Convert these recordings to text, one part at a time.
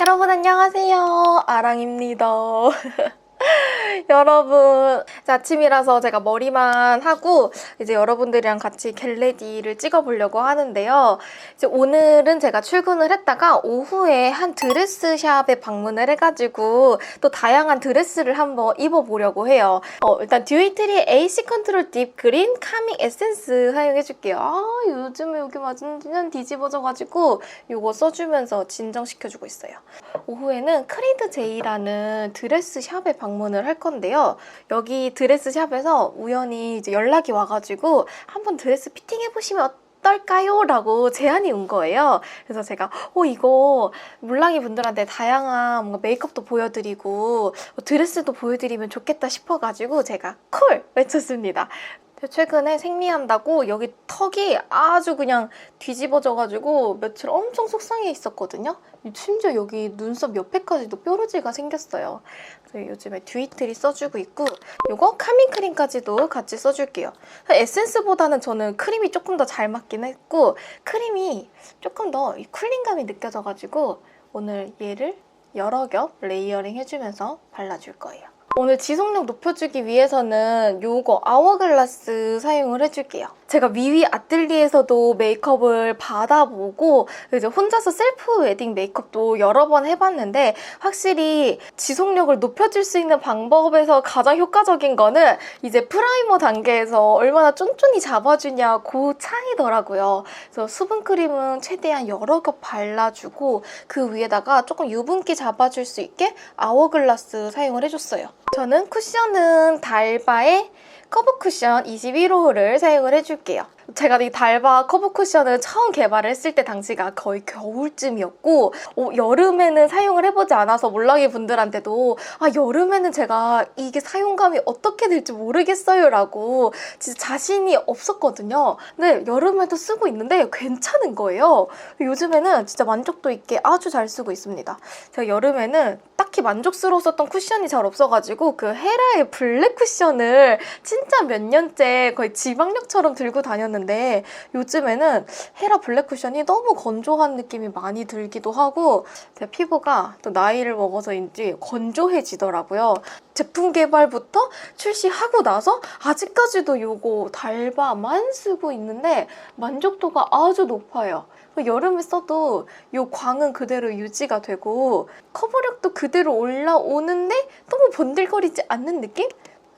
여러분 안녕하세요. 아랑입니다. 여러분, 아침이라서 제가 머리만 하고 이제 여러분들이랑 같이 겟레디를 찍어보려고 하는데요. 이제 오늘은 제가 출근을 했다가 오후에 한 드레스샵에 방문을 해가지고 또 다양한 드레스를 한번 입어보려고 해요. 일단 듀이트리 AC 컨트롤 딥 그린 카밍 에센스 사용해줄게요. 요즘에 여기 완전 뒤집어져가지고 이거 써주면서 진정시켜주고 있어요. 오후에는 크리드 제이라는 드레스샵에 방문을 할 건데요. 여기 드레스샵에서 우연히 이제 연락이 와가지고 한번 드레스 피팅해보시면 어떨까요? 라고 제안이 온 거예요. 그래서 제가 이거 물랑이 분들한테 다양한 뭔가 메이크업도 보여드리고 드레스도 보여드리면 좋겠다 싶어가지고 제가 콜! 외쳤습니다. 최근에 생리한다고 여기 턱이 아주 그냥 뒤집어져가지고 며칠 엄청 속상해 있었거든요. 심지어 여기 눈썹 옆에까지도 뾰루지가 생겼어요. 그래서 요즘에 듀이트리 써주고 있고 이거 카밍 크림까지도 같이 써줄게요. 에센스보다는 저는 크림이 조금 더 잘 맞긴 했고 크림이 조금 더 쿨링감이 느껴져가지고 오늘 얘를 여러 겹 레이어링 해주면서 발라줄 거예요. 오늘 지속력 높여주기 위해서는 요거 아워글라스 사용을 해줄게요. 제가 미위 아뜰리에서도 메이크업을 받아보고 이제 혼자서 셀프 웨딩 메이크업도 여러 번 해봤는데 확실히 지속력을 높여줄 수 있는 방법에서 가장 효과적인 거는 이제 프라이머 단계에서 얼마나 쫀쫀히 잡아주냐 그 차이더라고요. 그래서 수분크림은 최대한 여러 겹 발라주고 그 위에다가 조금 유분기 잡아줄 수 있게 아워글라스 사용을 해줬어요. 저는 쿠션은 달바의 커브 쿠션 21호를 사용을 해줄게요. 제가 이 달바 커브 쿠션을 처음 개발을 했을 때 당시가 거의 겨울쯤이었고 여름에는 사용을 해보지 않아서 몰랑이 분들한테도 여름에는 제가 이게 사용감이 어떻게 될지 모르겠어요 라고 진짜 자신이 없었거든요. 근데 여름에도 쓰고 있는데 괜찮은 거예요. 요즘에는 진짜 만족도 있게 아주 잘 쓰고 있습니다. 제가 여름에는 딱히 만족스러웠던 쿠션이 잘 없어가지고 그 헤라의 블랙 쿠션을 진짜 몇 년째 거의 지방력처럼 들고 다녔는데 요즘에는 헤라 블랙 쿠션이 너무 건조한 느낌이 많이 들기도 하고 제 피부가 또 나이를 먹어서인지 건조해지더라고요. 제품 개발부터 출시하고 나서 아직까지도 요거 달바만 쓰고 있는데 만족도가 아주 높아요. 여름에 써도 이 광은 그대로 유지가 되고 커버력도 그대로 올라오는데 너무 번들거리지 않는 느낌?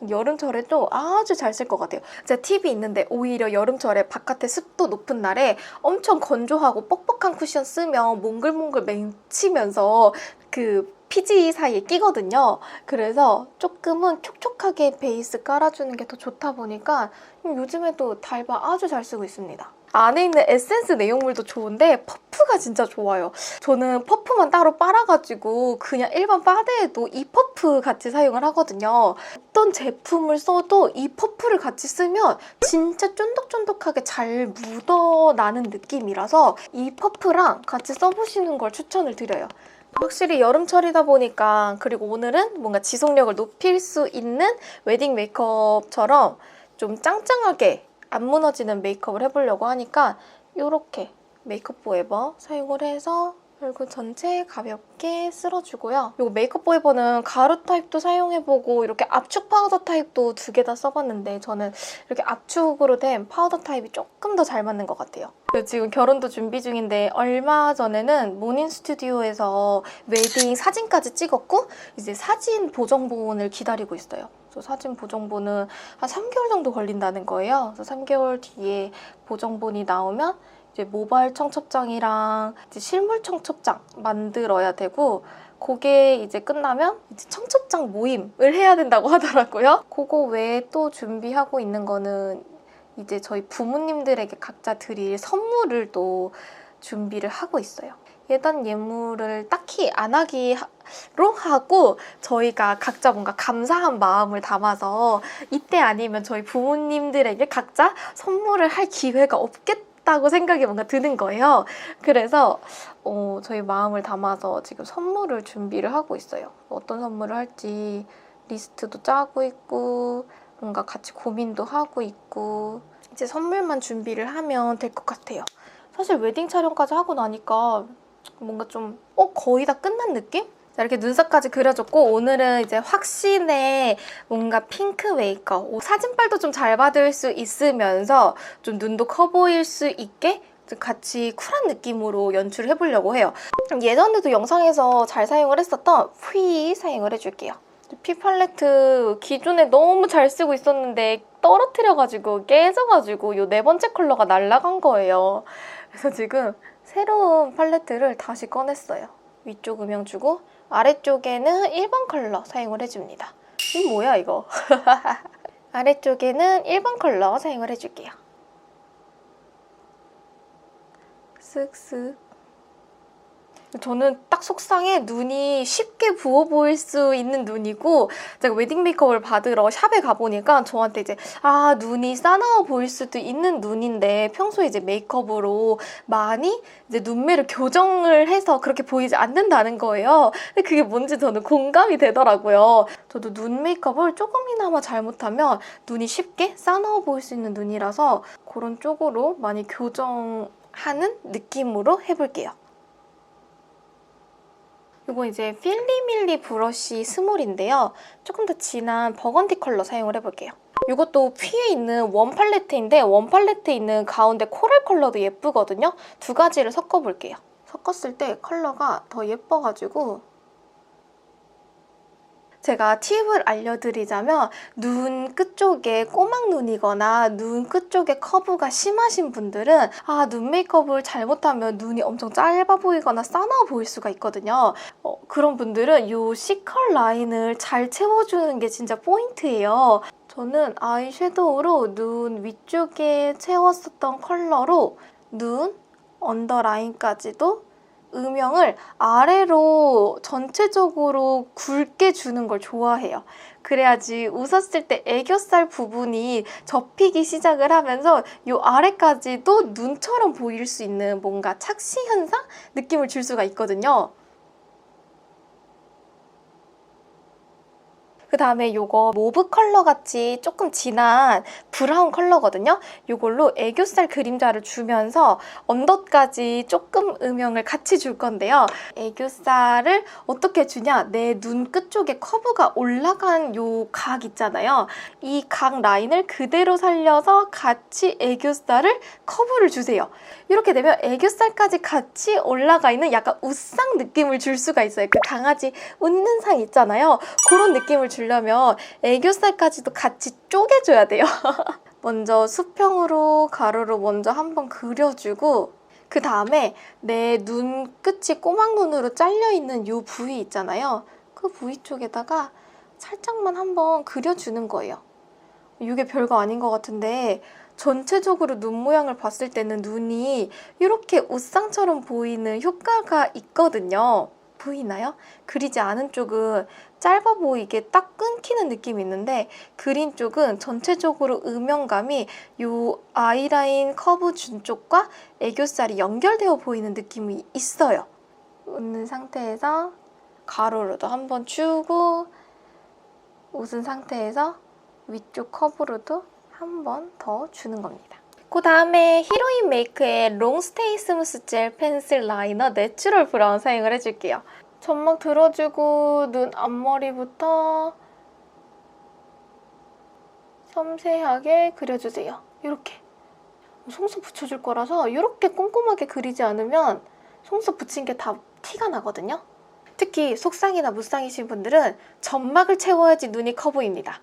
여름철에도 아주 잘 쓸 것 같아요. 제가 팁이 있는데 오히려 여름철에 바깥에 습도 높은 날에 엄청 건조하고 뻑뻑한 쿠션 쓰면 몽글몽글 맹치면서 그 피지 사이에 끼거든요. 그래서 조금은 촉촉하게 베이스 깔아주는 게 더 좋다 보니까 요즘에도 달바 아주 잘 쓰고 있습니다. 안에 있는 에센스 내용물도 좋은데 퍼프가 진짜 좋아요. 저는 퍼프만 따로 빨아가지고 그냥 일반 바데에도 이 퍼프 같이 사용을 하거든요. 어떤 제품을 써도 이 퍼프를 같이 쓰면 진짜 쫀득쫀득하게 잘 묻어나는 느낌이라서 이 퍼프랑 같이 써보시는 걸 추천을 드려요. 확실히 여름철이다 보니까 그리고 오늘은 뭔가 지속력을 높일 수 있는 웨딩 메이크업처럼 좀 짱짱하게 안 무너지는 메이크업을 해보려고 하니까 이렇게 메이크업 포에버 사용을 해서 얼굴 전체 가볍게 쓸어주고요. 이 메이크업 포에버는 가루 타입도 사용해보고 이렇게 압축 파우더 타입도 두 개 다 써봤는데 저는 이렇게 압축으로 된 파우더 타입이 조금 더 잘 맞는 것 같아요. 지금 결혼도 준비 중인데 얼마 전에는 모닝 스튜디오에서 웨딩 사진까지 찍었고 이제 사진 보정본을 기다리고 있어요. 사진 보정본은 한 3개월 정도 걸린다는 거예요. 그래서 3개월 뒤에 보정본이 나오면 이제 모바일 청첩장이랑 이제 실물 청첩장 만들어야 되고 그게 이제 끝나면 이제 청첩장 모임을 해야 된다고 하더라고요. 그거 외에 또 준비하고 있는 거는 이제 저희 부모님들에게 각자 드릴 선물을 또 준비를 하고 있어요. 예단 예물을 딱히 안 하기로 하고 저희가 각자 뭔가 감사한 마음을 담아서 이때 아니면 저희 부모님들에게 각자 선물을 할 기회가 없겠다고 생각이 뭔가 드는 거예요. 그래서 저희 마음을 담아서 지금 선물을 준비를 하고 있어요. 어떤 선물을 할지 리스트도 짜고 있고 뭔가 같이 고민도 하고 있고 이제 선물만 준비를 하면 될 것 같아요. 사실 웨딩 촬영까지 하고 나니까 뭔가 좀 거의 다 끝난 느낌? 자, 이렇게 눈썹까지 그려줬고 오늘은 이제 확신의 뭔가 핑크 메이크업. 사진빨도 좀 잘 받을 수 있으면서 좀 눈도 커 보일 수 있게 같이 쿨한 느낌으로 연출을 해보려고 해요. 예전에도 영상에서 잘 사용을 했었던 휘 사용을 해줄게요. 피 팔레트 기존에 너무 잘 쓰고 있었는데 떨어뜨려가지고 깨져가지고 요 네 번째 컬러가 날아간 거예요. 그래서 지금 새로운 팔레트를 다시 꺼냈어요. 위쪽 음영 주고 아래쪽에는 1번 컬러 사용을 해줍니다. 이 뭐야 이거? 아래쪽에는 1번 컬러 사용을 해줄게요. 쓱쓱. 저는 딱 속상해. 눈이 쉽게 부어 보일 수 있는 눈이고 제가 웨딩 메이크업을 받으러 샵에 가보니까 저한테 이제 눈이 싸나워 보일 수도 있는 눈인데 평소에 이제 메이크업으로 많이 이제 눈매를 교정을 해서 그렇게 보이지 않는다는 거예요. 근데 그게 뭔지 저는 공감이 되더라고요. 저도 눈 메이크업을 조금이나마 잘못하면 눈이 쉽게 싸나워 보일 수 있는 눈이라서 그런 쪽으로 많이 교정하는 느낌으로 해볼게요. 이거 이제 필리밀리 브러쉬 스몰인데요. 조금 더 진한 버건디 컬러 사용을 해볼게요. 이것도 퓨에 있는 원 팔레트인데 원 팔레트에 있는 가운데 코랄 컬러도 예쁘거든요. 두 가지를 섞어볼게요. 섞었을 때 컬러가 더 예뻐가지고 제가 팁을 알려드리자면 눈 끝쪽에 꼬막 눈이거나 눈 끝쪽에 커브가 심하신 분들은 눈 메이크업을 잘못하면 눈이 엄청 짧아 보이거나 싸나워 보일 수가 있거든요. 그런 분들은 이 C컬 라인을 잘 채워주는 게 진짜 포인트예요. 저는 아이섀도우로 눈 위쪽에 채웠었던 컬러로 눈 언더라인까지도 음영을 아래로 전체적으로 굵게 주는 걸 좋아해요. 그래야지 웃었을 때 애교살 부분이 접히기 시작을 하면서 이 아래까지도 눈처럼 보일 수 있는 뭔가 착시 현상? 느낌을 줄 수가 있거든요. 그 다음에 이거 모브 컬러 같이 조금 진한 브라운 컬러거든요. 이걸로 애교살 그림자를 주면서 언더까지 조금 음영을 같이 줄 건데요. 애교살을 어떻게 주냐? 내 눈 끝쪽에 커브가 올라간 요 각 있잖아요. 이 각 라인을 그대로 살려서 같이 애교살을 커브를 주세요. 이렇게 되면 애교살까지 같이 올라가 있는 약간 웃상 느낌을 줄 수가 있어요. 그 강아지 웃는 상 있잖아요. 그런 느낌을 주려면 애교살까지도 같이 쪼개줘야 돼요. 먼저 수평으로 가로로 먼저 한번 그려주고 그 다음에 내 눈 끝이 꼬막 눈으로 잘려있는 이 부위 있잖아요. 그 부위 쪽에다가 살짝만 한번 그려주는 거예요. 이게 별거 아닌 것 같은데 전체적으로 눈 모양을 봤을 때는 눈이 이렇게 옷상처럼 보이는 효과가 있거든요. 보이나요? 그리지 않은 쪽은 짧아 보이게 딱 끊기는 느낌이 있는데 그린 쪽은 전체적으로 음영감이 이 아이라인 커브 준 쪽과 애교살이 연결되어 보이는 느낌이 있어요. 웃는 상태에서 가로로도 한번 주고 웃은 상태에서 위쪽 커브로도 한 번 더 주는 겁니다. 그 다음에 히로인 메이크의 롱스테이 스무스 젤 펜슬 라이너 내추럴 브라운 사용을 해줄게요. 점막 들어주고 눈 앞머리부터 섬세하게 그려주세요. 이렇게. 속눈썹 붙여줄 거라서 이렇게 꼼꼼하게 그리지 않으면 속눈썹 붙인 게 다 티가 나거든요. 특히 속상이나 무쌍이신 분들은 점막을 채워야지 눈이 커 보입니다.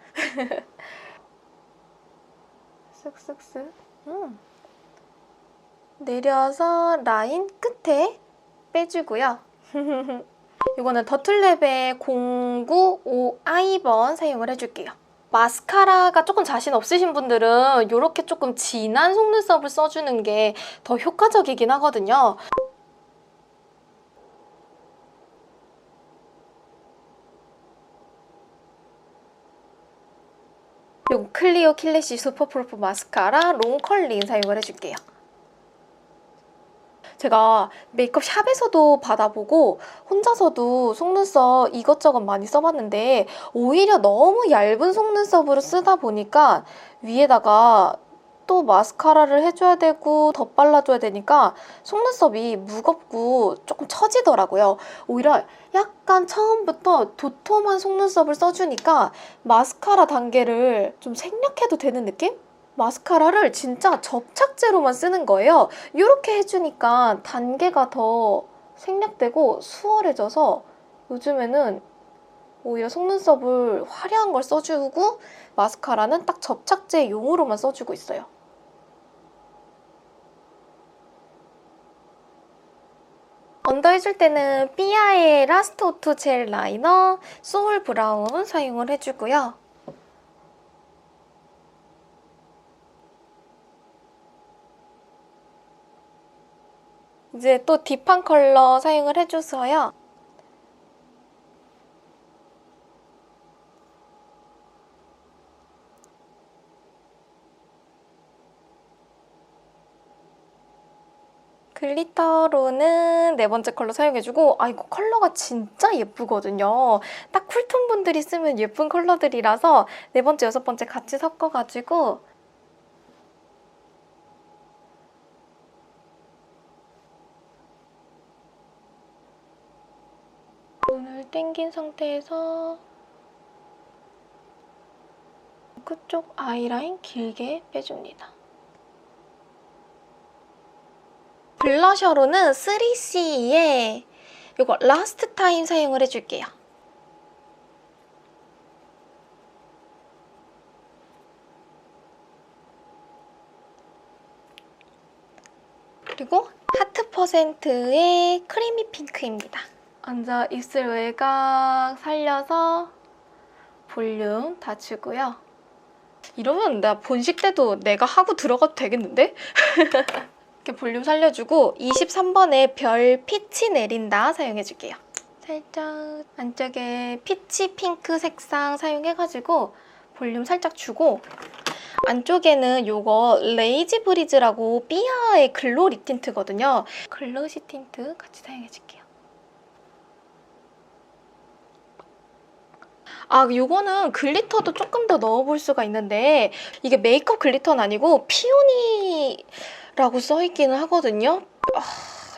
쓱쓱쓱. 내려서 라인 끝에 빼주고요. 이거는 더툴랩의 095 아이번 사용을 해줄게요. 마스카라가 조금 자신 없으신 분들은 이렇게 조금 진한 속눈썹을 써주는 게 더 효과적이긴 하거든요. 이 클리오 킬래시 슈퍼 프로프 마스카라 롱컬링 사용을 해줄게요. 제가 메이크업 샵에서도 받아보고 혼자서도 속눈썹 이것저것 많이 써봤는데 오히려 너무 얇은 속눈썹으로 쓰다 보니까 위에다가 또 마스카라를 해줘야 되고 덧 발라줘야 되니까 속눈썹이 무겁고 조금 처지더라고요. 오히려 약간 처음부터 도톰한 속눈썹을 써주니까 마스카라 단계를 좀 생략해도 되는 느낌? 마스카라를 진짜 접착제로만 쓰는 거예요. 이렇게 해주니까 단계가 더 생략되고 수월해져서 요즘에는 오히려 속눈썹을 화려한 걸 써주고 마스카라는 딱 접착제용으로만 써주고 있어요. 언더 해줄 때는 삐아의 라스트 오토 젤 라이너 소울 브라운 사용을 해주고요. 이제 또 딥한 컬러 사용을 해줘서요. 글리터로는 네 번째 컬러 사용해주고 이거 컬러가 진짜 예쁘거든요. 딱 쿨톤 분들이 쓰면 예쁜 컬러들이라서 네 번째, 여섯 번째 같이 섞어가지고 눈을 땡긴 상태에서 그쪽 아이라인 길게 빼줍니다. 블러셔로는 3CE의 이거 라스트 타임 사용을 해줄게요. 그리고 하트 퍼센트의 크리미 핑크입니다. 먼저 입술 외곽 살려서 볼륨 다 주고요. 이러면 나 본식 때도 내가 하고 들어가도 되겠는데? 이렇게 볼륨 살려주고 23번에 별 피치 내린다 사용해줄게요. 살짝 안쪽에 피치 핑크 색상 사용해가지고 볼륨 살짝 주고 안쪽에는 요거 레이지 브리즈라고 삐아의 글로 립 틴트거든요. 글로시 틴트 같이 사용해줄게요. 요거는 글리터도 조금 더 넣어볼 수가 있는데 이게 메이크업 글리터는 아니고 피오니라고 써있기는 하거든요.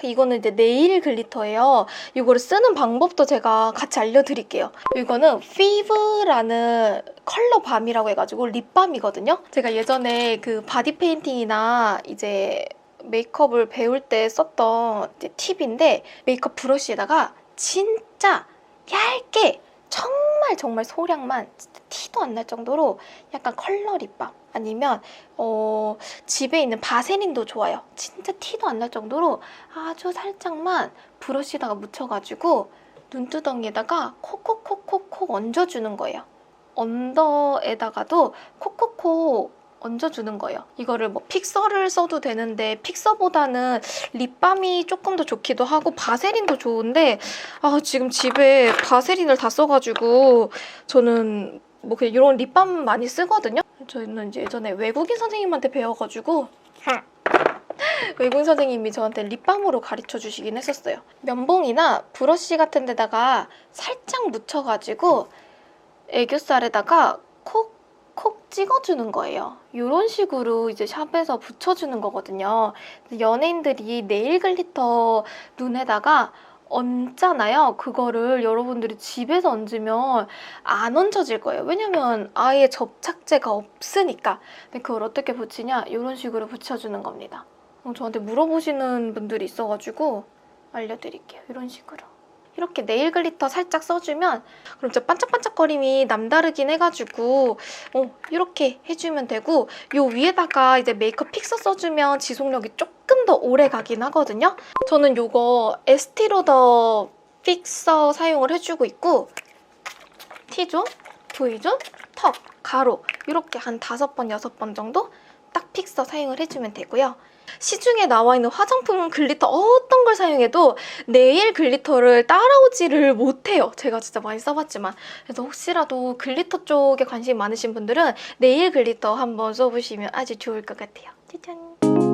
이거는 이제 네일 글리터예요. 이거를 쓰는 방법도 제가 같이 알려드릴게요. 이거는 피브라는 컬러 밤이라고 해가지고 립밤이거든요. 제가 예전에 그 바디 페인팅이나 이제 메이크업을 배울 때 썼던 팁인데 메이크업 브러쉬에다가 진짜 얇게 정말 소량만 진짜 티도 안 날 정도로 약간 컬러 립밤 아니면 집에 있는 바세린도 좋아요. 진짜 티도 안 날 정도로 아주 살짝만 브러쉬에다가 묻혀가지고 눈두덩이에다가 콕콕콕콕콕 얹어주는 거예요. 언더에다가도 콕콕콕 얹어주는 거예요. 이거를 뭐 픽서를 써도 되는데 픽서보다는 립밤이 조금 더 좋기도 하고 바세린도 좋은데 지금 집에 바세린을 다 써가지고 저는 뭐 그냥 이런 립밤 많이 쓰거든요. 저는 이제 예전에 외국인 선생님한테 배워가지고 외국인 선생님이 저한테 립밤으로 가르쳐 주시긴 했었어요. 면봉이나 브러쉬 같은 데다가 살짝 묻혀가지고 애교살에다가 콕 찍어주는 거예요. 이런 식으로 이제 샵에서 붙여주는 거거든요. 연예인들이 네일 글리터 눈에다가 얹잖아요. 그거를 여러분들이 집에서 얹으면 안 얹혀질 거예요. 왜냐면 아예 접착제가 없으니까. 근데 그걸 어떻게 붙이냐? 이런 식으로 붙여주는 겁니다. 저한테 물어보시는 분들이 있어가지고 알려드릴게요. 이런 식으로. 이렇게 네일 글리터 살짝 써주면 그럼 진짜 반짝반짝거림이 남다르긴 해가지고 이렇게 해주면 되고 요 위에다가 이제 메이크업 픽서 써주면 지속력이 조금 더 오래 가긴 하거든요. 저는 요거 에스티로더 픽서 사용을 해주고 있고 T존, V존, 턱, 가로 이렇게 한 5번, 6번 정도 딱 픽서 사용을 해주면 되고요. 시중에 나와 있는 화장품 글리터 어떤 걸 사용해도 네일 글리터를 따라오지를 못해요. 제가 진짜 많이 써봤지만. 그래서 혹시라도 글리터 쪽에 관심 많으신 분들은 네일 글리터 한번 써보시면 아주 좋을 것 같아요. 짜잔!